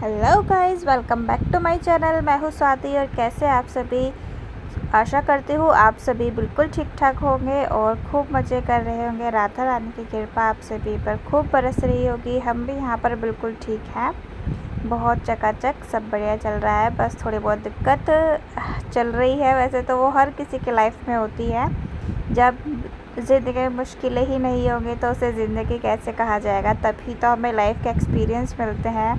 Hello guys, welcome back to my channel. मैं हूँ स्वाति और कैसे आप सभी। आशा करती हूँ आप सभी बिल्कुल ठीक ठाक होंगे और खूब मज़े कर रहे होंगे। राधा रानी की कृपा आप सभी पर खूब बरस रही होगी। हम भी यहाँ पर बिल्कुल ठीक हैं, बहुत चकाचक, सब बढ़िया चल रहा है। बस थोड़ी बहुत दिक्कत चल रही है। वैसे तो वो हर किसी के लाइफ में होती है। जब ज़िंदगी में मुश्किलें ही नहीं होंगी तो उसे ज़िंदगी कैसे कहा जाएगा। तभी तो हमें लाइफ के एक्सपीरियंस मिलते हैं।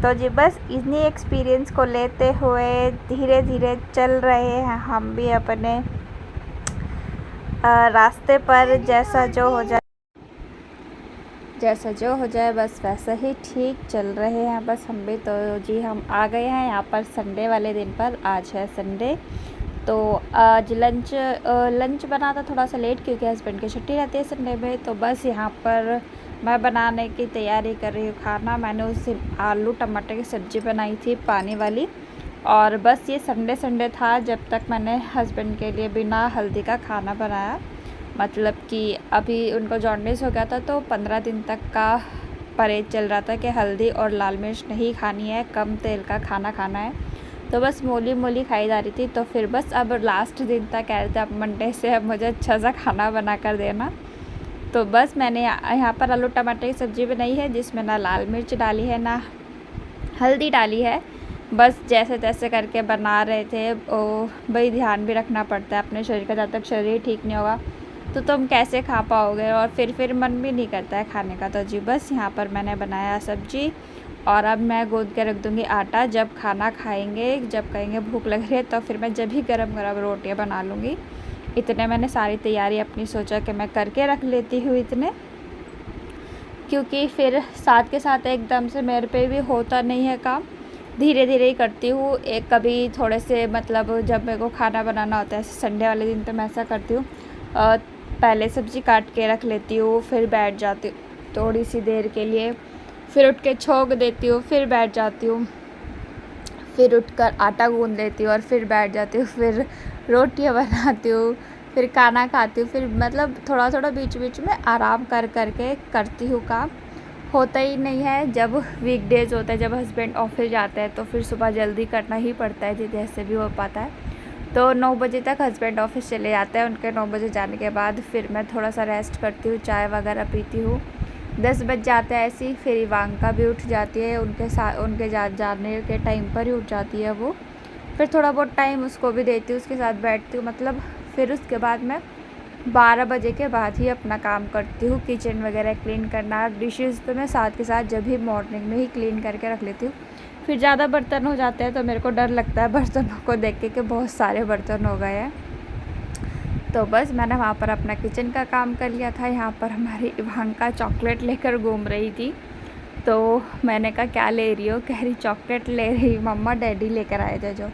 तो जी बस इन्हीं एक्सपीरियंस को लेते हुए धीरे धीरे चल रहे हैं हम भी अपने रास्ते पर। जैसा जो हो जाए बस वैसा ही ठीक चल रहे हैं बस हम भी। तो जी हम आ गए हैं यहाँ पर संडे वाले दिन पर। आज है संडे, तो आज लंच बना था थोड़ा सा लेट क्योंकि हस्बैंड की छुट्टी रहती है संडे में। तो बस यहाँ पर मैं बनाने की तैयारी कर रही हूँ खाना। मैंने उस दिन आलू टमाटर की सब्ज़ी बनाई थी, पानी वाली। और बस ये संडे था जब तक मैंने हस्बैंड के लिए बिना हल्दी का खाना बनाया। मतलब कि अभी उनको जॉन्डिस हो गया था तो 15 दिन तक का परहेज चल रहा था कि हल्दी और लाल मिर्च नहीं खानी है, कम तेल का खाना खाना है। तो बस मोली खाई जा रही थी। तो फिर बस अब लास्ट दिन तक कह रहे थे अब मंडे से अब मुझे अच्छा सा खाना बना कर देना। तो बस मैंने यहाँ पर आलू टमाटर की सब्ज़ी बनाई है जिसमें ना लाल मिर्च डाली है ना हल्दी डाली है। बस जैसे तैसे करके बना रहे थे। भाई ध्यान भी रखना पड़ता है अपने शरीर का। जब तक शरीर ठीक नहीं होगा तो तुम कैसे खा पाओगे, और फिर मन भी नहीं करता है खाने का। तो जी बस यहाँ पर मैंने बनाया सब्ज़ी और अब मैं गूँथ के रख दूँगी आटा। जब खाना खाएंगे, जब कहेंगे भूख लग रही है तो फिर मैं जब ही गरम रोटियाँ बना लूँगी। इतने मैंने सारी तैयारी अपनी सोचा कि मैं करके रख लेती हूँ इतने, क्योंकि फिर साथ के साथ एकदम से मेरे पे भी होता नहीं है काम। धीरे धीरे ही करती हूँ। एक कभी थोड़े से मतलब जब मेरे को खाना बनाना होता है संडे वाले दिन तो मैं ऐसा करती हूँ, पहले सब्ज़ी काट के रख लेती हूँ, फिर बैठ जाती हूँ थोड़ी सी देर के लिए, फिर उठ के छोंक देती हूँ, फिर बैठ जाती हूँ, फिर उठकर आटा गूँध लेती हूँ और फिर बैठ जाती हूँ, फिर रोटियाँ बनाती हूँ, फिर खाना खाती हूँ। फिर मतलब थोड़ा थोड़ा बीच बीच में आराम कर के करती हूँ काम। होता ही नहीं है जब वीकडेज़ होता है, जब हस्बैंड ऑफिस जाते हैं तो फिर सुबह जल्दी करना ही पड़ता है जैसे भी हो पाता है। तो 9 बजे तक हस्बैंड ऑफिस चले जाते हैं। उनके 9 बजे जाने के बाद फिर मैं थोड़ा सा रेस्ट करती हूँ, चाय वगैरह पीती हूँ। 10 बज जाते हैं ऐसे ही। फिर इवांका भी उठ जाती है, उनके जाने के टाइम पर ही उठ जाती है वो। फिर थोड़ा बहुत टाइम उसको भी देती हूँ, उसके साथ बैठती हूँ। मतलब फिर उसके बाद मैं 12 बजे के बाद ही अपना काम करती हूँ। किचन वगैरह क्लीन करना, डिशेज़ तो मैं साथ के साथ जब भी मॉर्निंग में ही क्लीन करके रख लेती हूँ। फिर ज़्यादा बर्तन हो जाते हैं तो मेरे को डर लगता है बर्तनों को देख के कि बहुत सारे बर्तन हो गए हैं। तो बस मैंने वहाँ पर अपना किचन का काम कर लिया था। यहाँ पर हमारी इवांका चॉकलेट लेकर घूम रही थी। तो मैंने कहा क्या ले रही हो, कह रही चॉकलेट ले रही मम्मा, डैडी लेकर आए थे जो।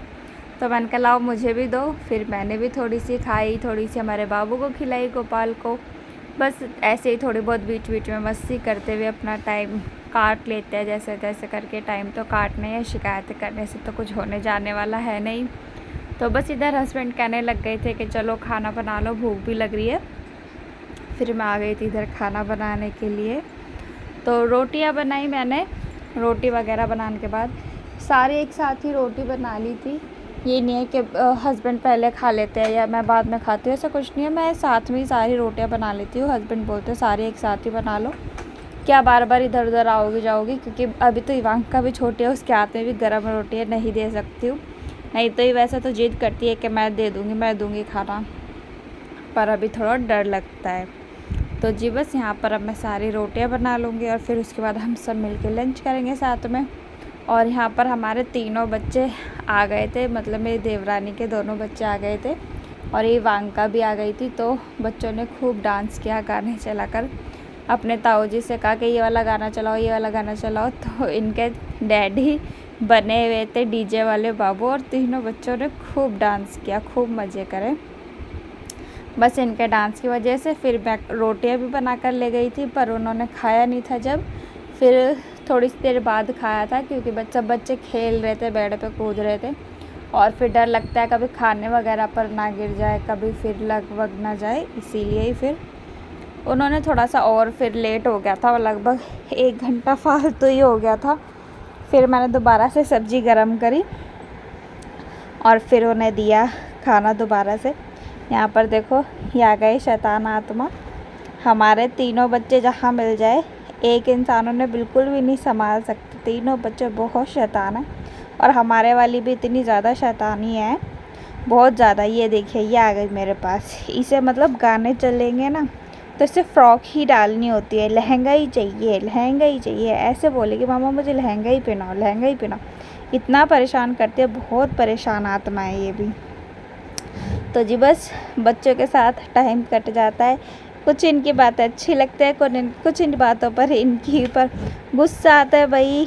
तो मैंने कहा लाओ मुझे भी दो। फिर मैंने भी थोड़ी सी खाई, थोड़ी सी हमारे बाबू को खिलाई, गोपाल को। बस ऐसे ही थोड़ी बहुत बीच बीच में मस्ती करते हुए अपना टाइम काट लेते हैं जैसे तैसे करके। टाइम तो काटने या शिकायतें करने से तो कुछ होने जाने वाला है नहीं। तो बस इधर हस्बैंड कहने लग गए थे कि चलो खाना बना लो, भूख भी लग रही है। फिर मैं आ गई थी इधर खाना बनाने के लिए। तो रोटियां बनाई मैंने। रोटी वगैरह बनाने के बाद सारे एक साथ ही रोटी बना ली थी। ये नहीं है कि हस्बैंड पहले खा लेते हैं या मैं बाद में खाती हूँ, ऐसा कुछ नहीं है। मैं साथ में ही सारी रोटियां बना लेती हूँ। हस्बैंड बोलते हैं सारे एक साथ ही बना लो, क्या बार बार इधर उधर आओगी जाओगी, क्योंकि अभी तो इवांका भी छोटी है, उसके हाथ में भी गर्म रोटियाँ नहीं दे सकती हूँ। नहीं तो ही वैसे तो जिद करती है कि मैं दे दूँगी, मैं दूँगी खाना, पर अभी थोड़ा डर लगता है। तो जी बस यहाँ पर अब मैं सारी रोटियाँ बना लूँगी और फिर उसके बाद हम सब मिलके लंच करेंगे साथ में। और यहाँ पर हमारे तीनों बच्चे आ गए थे, मतलब मेरी देवरानी के दोनों बच्चे आ गए थे और इवांका भी आ गई थी। तो बच्चों ने खूब डांस किया, गाने चलाकर। अपने ताऊ जी से कहा कि ये वाला गाना चलाओ, ये वाला गाना चलाओ। तो इनके डैडी बने हुए थे डीजे वाले बाबू, और तीनों बच्चों ने खूब डांस किया, खूब मज़े करे। बस इनके डांस की वजह से फिर मैं रोटियां भी बना कर ले गई थी, पर उन्होंने खाया नहीं था। जब फिर थोड़ी सी देर बाद खाया था, क्योंकि बच्चे खेल रहे थे, बेड पे कूद रहे थे। और फिर डर लगता है कभी खाने वगैरह पर ना गिर जाए, कभी फिर लग वग ना जाए, इसीलिए ही फिर उन्होंने थोड़ा सा और फिर लेट हो गया था, लगभग 1 घंटा फालतू ही हो गया था। फिर मैंने दोबारा से सब्ज़ी गरम करी और फिर उन्हें दिया खाना दोबारा से। यहाँ पर देखो, ये आ गए शैतान आत्मा। हमारे तीनों बच्चे जहाँ मिल जाए, एक इंसान उन्हें बिल्कुल भी नहीं संभाल सकते। तीनों बच्चे बहुत शैतान हैं और हमारे वाली भी इतनी ज़्यादा शैतानी है, बहुत ज़्यादा। ये देखिए, ये आ गई मेरे पास। इसे मतलब गाने चलेंगे ना तो इसे फ़्रॉक ही डालनी होती है, लहंगा ही चाहिए, लहंगा ही चाहिए। ऐसे बोलेगी मामा मुझे लहंगा ही पहनाओ, लहंगा ही पहनाओ। इतना परेशान करती है, बहुत परेशान आत्मा है ये भी। तो जी बस बच्चों के साथ टाइम कट जाता है। कुछ इनकी बातें अच्छी लगती है, कुछ इन बातों पर इनकी पर गुस्सा आता है भाई,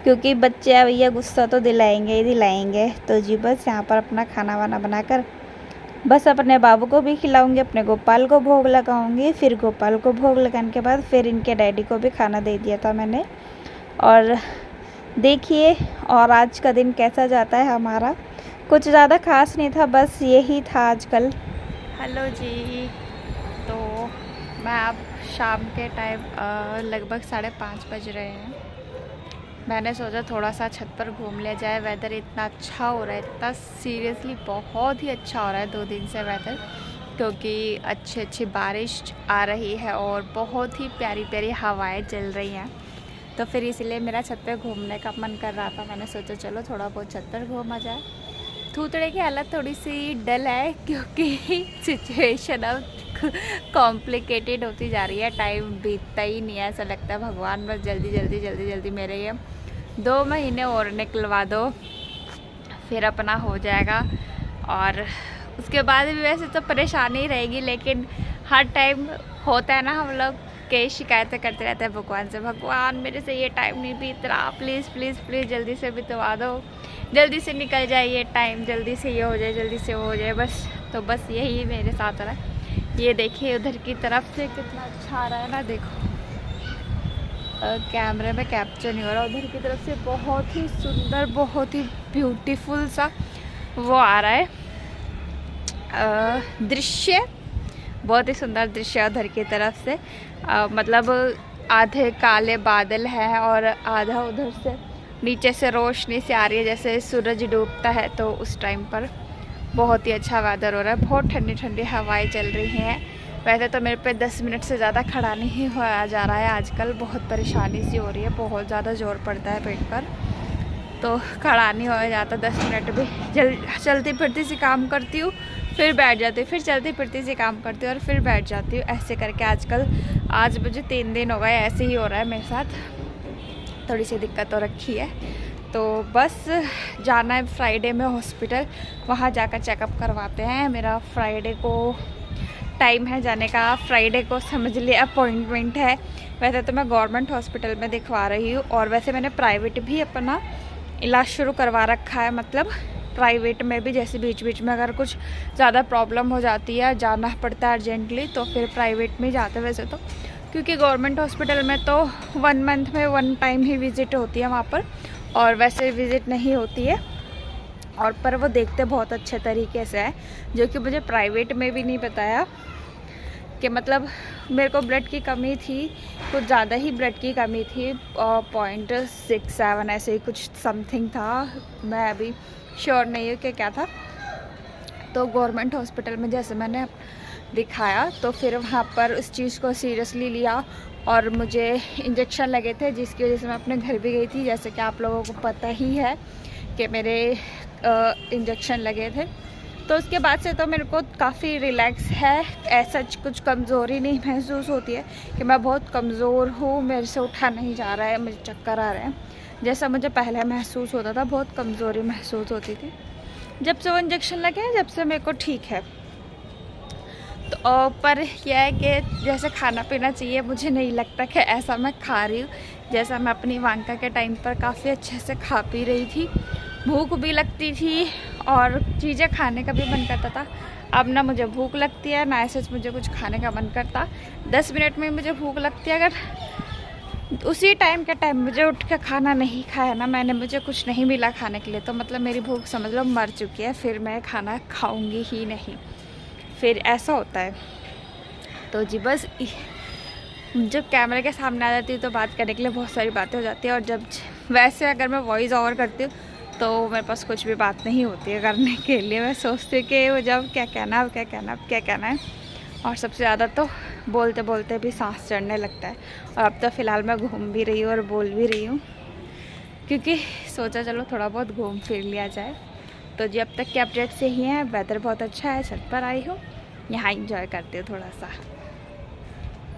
क्योंकि बच्चे हैं भैया, गुस्सा तो दिलाएंगे ही दिलाएंगे। तो जी बस यहाँ पर अपना खाना वाना बनाकर बस अपने बाबू को भी खिलाऊंगी, अपने गोपाल को भोग लगाऊंगी। फिर गोपाल को भोग लगाने के बाद फिर इनके डैडी को भी खाना दे दिया था मैंने। और देखिए, और आज का दिन कैसा जाता है हमारा। कुछ ज़्यादा खास नहीं था, बस यही था आजकल। हेलो जी, तो मैं अब शाम के टाइम लगभग 5:30 बज रहे हैं। मैंने सोचा थोड़ा सा छत पर घूम लिया जाए। वेदर इतना अच्छा हो रहा है, इतना सीरियसली बहुत ही अच्छा हो रहा है 2 दिन से वेदर, क्योंकि अच्छी बारिश आ रही है और बहुत ही प्यारी प्यारी हवाएं चल रही हैं। तो फिर इसलिए मेरा छत पर घूमने का मन कर रहा था। मैंने सोचा चलो थोड़ा बहुत छत पर घूमा जाए। थूथड़े की हालत थोड़ी सी डल है, क्योंकि सिचुएशन अब कॉम्प्लिकेटेड होती जा रही है। टाइम बीतता ही नहीं है, ऐसा लगता है भगवान बस जल्दी जल्दी जल्दी जल्दी मेरे ये 2 महीने और निकलवा दो, फिर अपना हो जाएगा। और उसके बाद भी वैसे तो परेशानी रहेगी, लेकिन हर टाइम होता है ना, हम लोग के शिकायतें करते रहते हैं भगवान से, भगवान मेरे से ये टाइम नहीं बीत रहा, प्लीज़ प्लीज़ प्लीज़ जल्दी से बितवा दो, जल्दी से निकल जाए ये टाइम, जल्दी से ये हो जाए, जल्दी से वो हो जाए बस। तो बस यही मेरे साथ हो रहा है। ये देखिए उधर की तरफ से कितना अच्छा आ रहा है ना, देखो कैमरे में कैप्चर नहीं हो रहा। उधर की तरफ से बहुत ही सुंदर, बहुत ही ब्यूटीफुल सा वो आ रहा है दृश्य, बहुत ही सुंदर दृश्य उधर की तरफ से। मतलब आधे काले बादल हैं और आधा उधर से नीचे से रोशनी से आ रही है, जैसे सूरज डूबता है। तो उस टाइम पर बहुत ही अच्छा वेदर हो रहा है, बहुत ठंडी ठंडी हवाएं चल रही हैं। वैसे तो मेरे पे 10 मिनट से ज़्यादा खड़ा नहीं हुआ जा रहा है आजकल, बहुत परेशानी सी हो रही है, बहुत ज़्यादा जोर पड़ता है पेट पर, तो खड़ा नहीं हो जाता 10 मिनट भी। चलती फिरती सी काम करती हूँ, फिर बैठ जाती हूँ, फिर चलती फिरती सी काम करती हूँ और फिर बैठ जाती हूँ, ऐसे करके आज मुझे 3 दिन हो गए ऐसे ही हो रहा है मेरे साथ। थोड़ी सी दिक्कत हो रखी है। तो बस जाना है फ्राइडे में हॉस्पिटल, वहाँ जाकर चेकअप करवाते हैं। मेरा फ्राइडे को टाइम है जाने का, फ्राइडे को समझ लिया अपॉइंटमेंट है। वैसे तो मैं गवर्नमेंट हॉस्पिटल में दिखवा रही हूँ, और वैसे मैंने प्राइवेट भी अपना इलाज शुरू करवा रखा है। मतलब प्राइवेट में भी जैसे बीच बीच में अगर कुछ ज़्यादा प्रॉब्लम हो जाती है, जाना पड़ता है अर्जेंटली, तो फिर प्राइवेट में जाते हैं वैसे तो, क्योंकि गवर्नमेंट हॉस्पिटल में तो 1 मंथ में 1 टाइम ही विज़िट होती है वहाँ पर, और वैसे विज़िट नहीं होती है। और पर वो देखते बहुत अच्छे तरीके से है, जो कि मुझे प्राइवेट में भी नहीं बताया कि मतलब मेरे को ब्लड की कमी थी, कुछ ज़्यादा ही ब्लड की कमी थी, 0.67 ऐसे ही कुछ समथिंग था, मैं अभी श्योर नहीं हूँ कि क्या था। तो गवर्नमेंट हॉस्पिटल में जैसे मैंने दिखाया, तो फिर वहाँ पर उस चीज़ को सीरियसली लिया और मुझे इंजेक्शन लगे थे, जिसकी वजह से मैं अपने घर भी गई थी। जैसे कि आप लोगों को पता ही है कि मेरे इंजेक्शन लगे थे। तो उसके बाद से तो मेरे को काफ़ी रिलैक्स है, ऐसा कुछ कमज़ोरी नहीं महसूस होती है कि मैं बहुत कमज़ोर हूँ, मेरे से उठा नहीं जा रहा है, मुझे चक्कर आ रहे हैं, जैसा मुझे पहले महसूस होता था। बहुत कमज़ोरी महसूस होती थी। जब से वो इंजेक्शन लगे हैं, जब से मेरे को ठीक है। तो पर यह है कि जैसे खाना पीना चाहिए, मुझे नहीं लगता कि ऐसा मैं खा रही हूँ जैसा मैं अपनी वांका के टाइम पर काफ़ी अच्छे से खा पी रही थी। भूख भी लगती थी और चीज़ें खाने का भी मन करता था। अब ना मुझे भूख लगती है, ना ऐसे मुझे कुछ खाने का मन करता। 10 मिनट में मुझे भूख लगती है। अगर उसी टाइम के टाइम मुझे उठ के खाना नहीं खाया ना मैंने, मुझे कुछ नहीं मिला खाने के लिए, तो मतलब मेरी भूख समझ लो मर चुकी है, फिर मैं खाना खाऊंगी ही नहीं, फिर ऐसा होता है। तो जी बस जब कैमरे के सामने आ जाती है तो बात करने के लिए बहुत सारी बातें हो जाती है, और जब वैसे अगर मैं वॉइस ओवर करती हूँ तो मेरे पास कुछ भी बात नहीं होती है करने के लिए। मैं सोचती हूँ कि वो जब क्या कहना है, क्या कहना है, क्या कहना है। और सबसे ज़्यादा तो बोलते बोलते भी सांस चढ़ने लगता है। और अब तो फ़िलहाल मैं घूम भी रही हूँ और बोल भी रही हूँ, क्योंकि सोचा चलो थोड़ा बहुत घूम फिर लिया जाए। तो जी अब तक के अपडेट्स यही हैं। वेदर बहुत अच्छा है, छत पर आई हूँ, यहाँ इंजॉय करती हूँ थोड़ा सा।